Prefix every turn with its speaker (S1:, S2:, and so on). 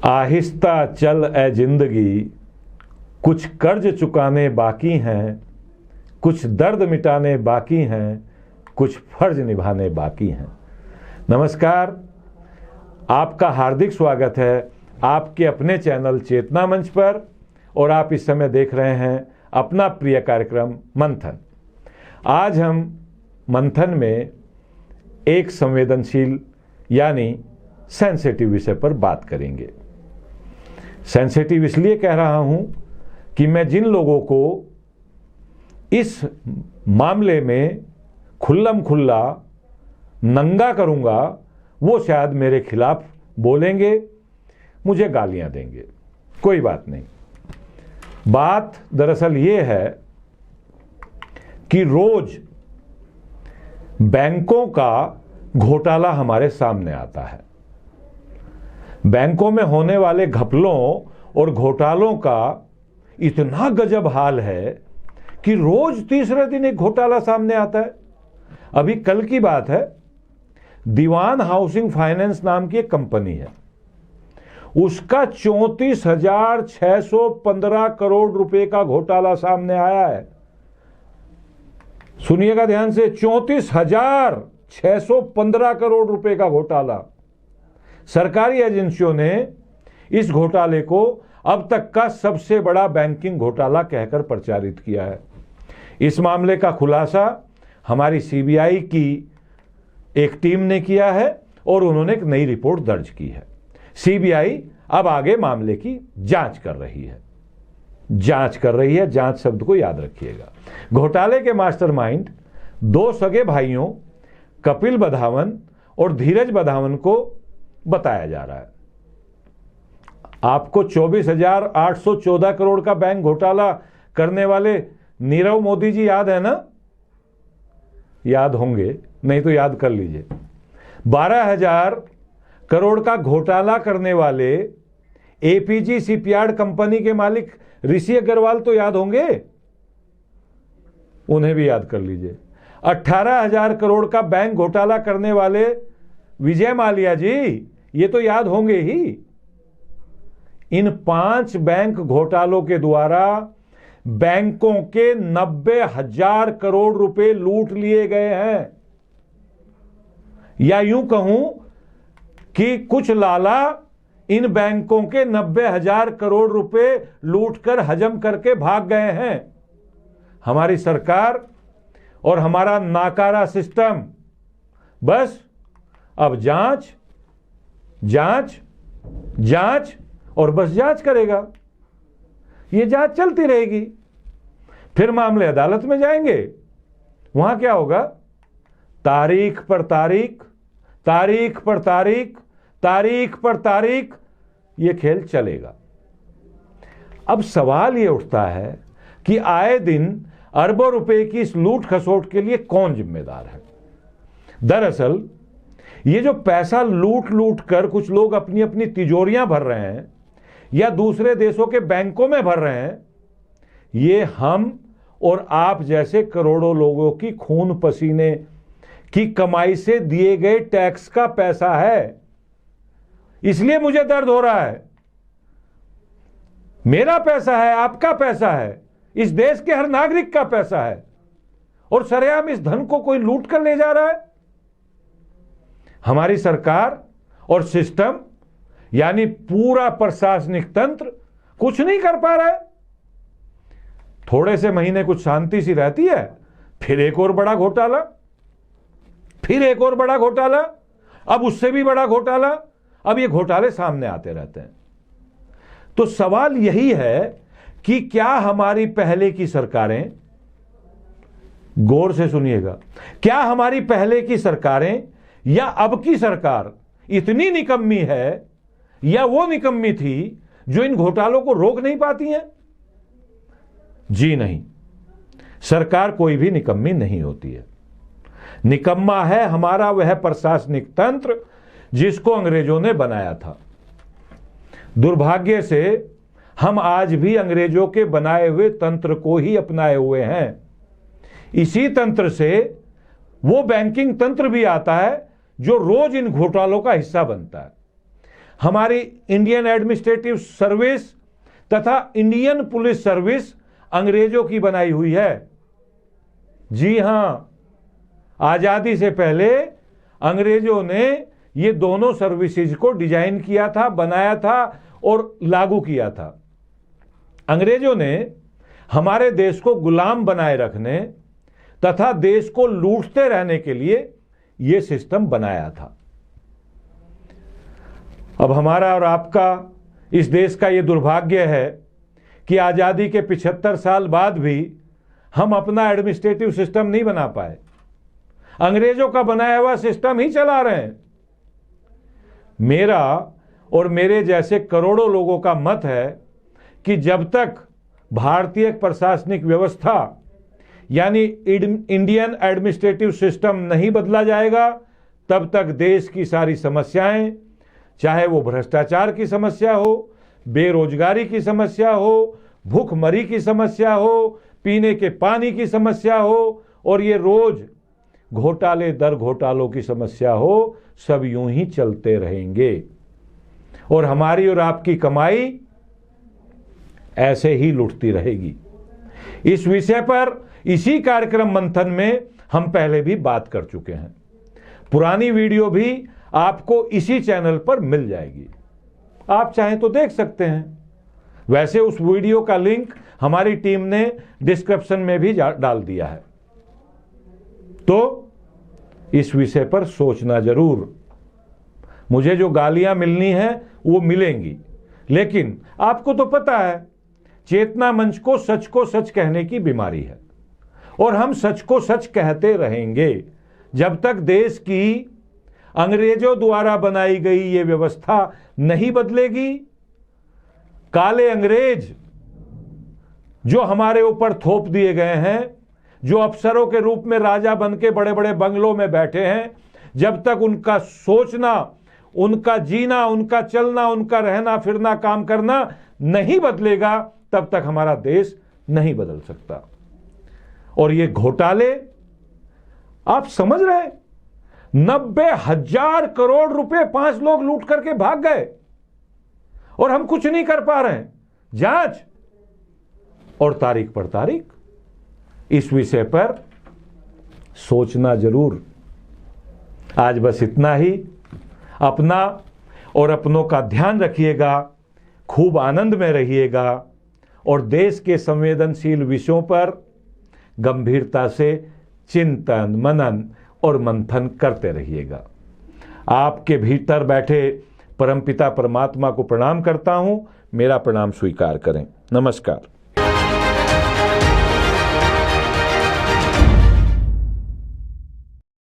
S1: आहिस्ता चल ए जिंदगी, कुछ कर्ज चुकाने बाकी हैं, कुछ दर्द मिटाने बाकी हैं, कुछ फर्ज निभाने बाकी हैं। नमस्कार, आपका हार्दिक स्वागत है आपके अपने चैनल चेतना मंच पर और आप इस समय देख रहे हैं अपना प्रिय कार्यक्रम मंथन। आज हम मंथन में एक संवेदनशील यानी सेंसिटिव विषय पर बात करेंगे। सेंसिटिव इसलिए कह रहा हूं कि मैं जिन लोगों को इस मामले में खुल्लम खुल्ला नंगा करूंगा वो शायद मेरे खिलाफ बोलेंगे, मुझे गालियां देंगे। कोई बात नहीं। बात दरअसल ये है कि रोज बैंकों का घोटाला हमारे सामने आता है। बैंकों में होने वाले घपलों और घोटालों का इतना गजब हाल है कि रोज तीसरे दिन एक घोटाला सामने आता है। अभी कल की बात है, दीवान हाउसिंग फाइनेंस नाम की एक कंपनी है, उसका 34,615 करोड़ रुपए का घोटाला सामने आया है। सुनिएगा ध्यान से, 34,615 करोड़ रुपए का घोटाला। सरकारी एजेंसियों ने इस घोटाले को अब तक का सबसे बड़ा बैंकिंग घोटाला कहकर प्रचारित किया है। इस मामले का खुलासा हमारी सीबीआई की एक टीम ने किया है और उन्होंने एक नई रिपोर्ट दर्ज की है। सीबीआई अब आगे मामले की जांच कर रही है। जांच शब्द को याद रखिएगा। घोटाले के मास्टरमाइंड दो सगे भाइयों कपिल बधावन और धीरज बधावन को बताया जा रहा है। आपको 24,814 करोड़ का बैंक घोटाला करने वाले नीरव मोदी जी याद है ना? याद होंगे, नहीं तो याद कर लीजिए। 12,000 करोड़ का घोटाला करने वाले एपीजी शिपयार्ड कंपनी के मालिक ऋषि अग्रवाल तो याद होंगे, उन्हें भी याद कर लीजिए। 18,000 करोड़ का बैंक घोटाला करने वाले विजय माल्या जी, ये तो याद होंगे ही। इन 5 बैंक घोटालों के द्वारा बैंकों के 90,000 करोड़ रुपए लूट लिए गए हैं। या यूं कहूं कि कुछ लाला इन बैंकों के 90,000 करोड़ रुपए लूटकर हजम करके भाग गए हैं। हमारी सरकार और हमारा नाकारा सिस्टम बस अब जांच और बस जांच करेगा। ये जांच चलती रहेगी, फिर मामले अदालत में जाएंगे। वहां क्या होगा? तारीख पर तारीख ये खेल चलेगा। अब सवाल ये उठता है कि आए दिन अरबों रुपए की इस लूट खसोट के लिए कौन जिम्मेदार है? दरअसल ये जो पैसा लूट कर कुछ लोग अपनी अपनी तिजोरियां भर रहे हैं या दूसरे देशों के बैंकों में भर रहे हैं, ये हम और आप जैसे करोड़ों लोगों की खून पसीने की कमाई से दिए गए टैक्स का पैसा है। इसलिए मुझे दर्द हो रहा है। मेरा पैसा है, आपका पैसा है, इस देश के हर नागरिक का पैसा है और सरेआम इस धन को कोई लूट कर ले जा रहा है। हमारी सरकार और सिस्टम यानी पूरा प्रशासनिक तंत्र कुछ नहीं कर पा रहा है। थोड़े से महीने कुछ शांति सी रहती है, फिर एक और बड़ा घोटाला, अब उससे भी बड़ा घोटाला। अब ये घोटाले सामने आते रहते हैं। तो सवाल यही है कि क्या हमारी पहले की सरकारें, गौर से सुनिएगा, क्या हमारी पहले की सरकारें या अब की सरकार इतनी निकम्मी है या वो निकम्मी थी जो इन घोटालों को रोक नहीं पाती है? जी नहीं, सरकार कोई भी निकम्मी नहीं होती है। निकम्मा है हमारा वह प्रशासनिक तंत्र जिसको अंग्रेजों ने बनाया था। दुर्भाग्य से हम आज भी अंग्रेजों के बनाए हुए तंत्र को ही अपनाए हुए हैं। इसी तंत्र से वो बैंकिंग तंत्र भी आता है जो रोज इन घोटालों का हिस्सा बनता है। हमारी इंडियन एडमिनिस्ट्रेटिव सर्विस तथा इंडियन पुलिस सर्विस अंग्रेजों की बनाई हुई है। जी हां, आजादी से पहले अंग्रेजों ने ये दोनों सर्विसेज को डिजाइन किया था, बनाया था और लागू किया था। अंग्रेजों ने हमारे देश को गुलाम बनाए रखने तथा देश को लूटते रहने के लिए यह सिस्टम बनाया था। अब हमारा और आपका इस देश का यह दुर्भाग्य है कि आजादी के 75 साल बाद भी हम अपना एडमिनिस्ट्रेटिव सिस्टम नहीं बना पाए, अंग्रेजों का बनाया हुआ सिस्टम ही चला रहे हैं। मेरा और मेरे जैसे करोड़ों लोगों का मत है कि जब तक भारतीय प्रशासनिक व्यवस्था यानी इंडियन एडमिनिस्ट्रेटिव सिस्टम नहीं बदला जाएगा, तब तक देश की सारी समस्याएं, चाहे वो भ्रष्टाचार की समस्या हो, बेरोजगारी की समस्या हो, भूखमरी की समस्या हो, पीने के पानी की समस्या हो और ये रोज घोटाले दर घोटालों की समस्या हो, सब यूं ही चलते रहेंगे और हमारी और आपकी कमाई ऐसे ही लुटती रहेगी। इस विषय पर इसी कार्यक्रम मंथन में हम पहले भी बात कर चुके हैं। पुरानी वीडियो भी आपको इसी चैनल पर मिल जाएगी, आप चाहें तो देख सकते हैं। वैसे उस वीडियो का लिंक हमारी टीम ने डिस्क्रिप्शन में भी डाल दिया है। तो इस विषय पर सोचना जरूर। मुझे जो गालियां मिलनी है वो मिलेंगी, लेकिन आपको तो पता है चेतना मंच को सच कहने की बीमारी है और हम सच को सच कहते रहेंगे जब तक देश की अंग्रेजों द्वारा बनाई गई ये व्यवस्था नहीं बदलेगी। काले अंग्रेज जो हमारे ऊपर थोप दिए गए हैं, जो अफसरों के रूप में राजा बन के बड़े बड़े बंगलों में बैठे हैं, जब तक उनका सोचना, उनका जीना, उनका चलना, उनका रहना फिरना, काम करना नहीं बदलेगा, तब तक हमारा देश नहीं बदल सकता। और ये घोटाले आप समझ रहे हैं, 90,000 करोड़ रुपए 5 लोग लूट करके भाग गए और हम कुछ नहीं कर पा रहे हैं। जांच और तारीख पर तारीख। इस विषय पर सोचना जरूर। आज बस इतना ही। अपना और अपनों का ध्यान रखिएगा, खूब आनंद में रहिएगा और देश के संवेदनशील विषयों पर गंभीरता से चिंतन, मनन और मंथन करते रहिएगा। आपके भीतर बैठे परमपिता परमात्मा को प्रणाम करता हूं। मेरा प्रणाम स्वीकार करें। नमस्कार।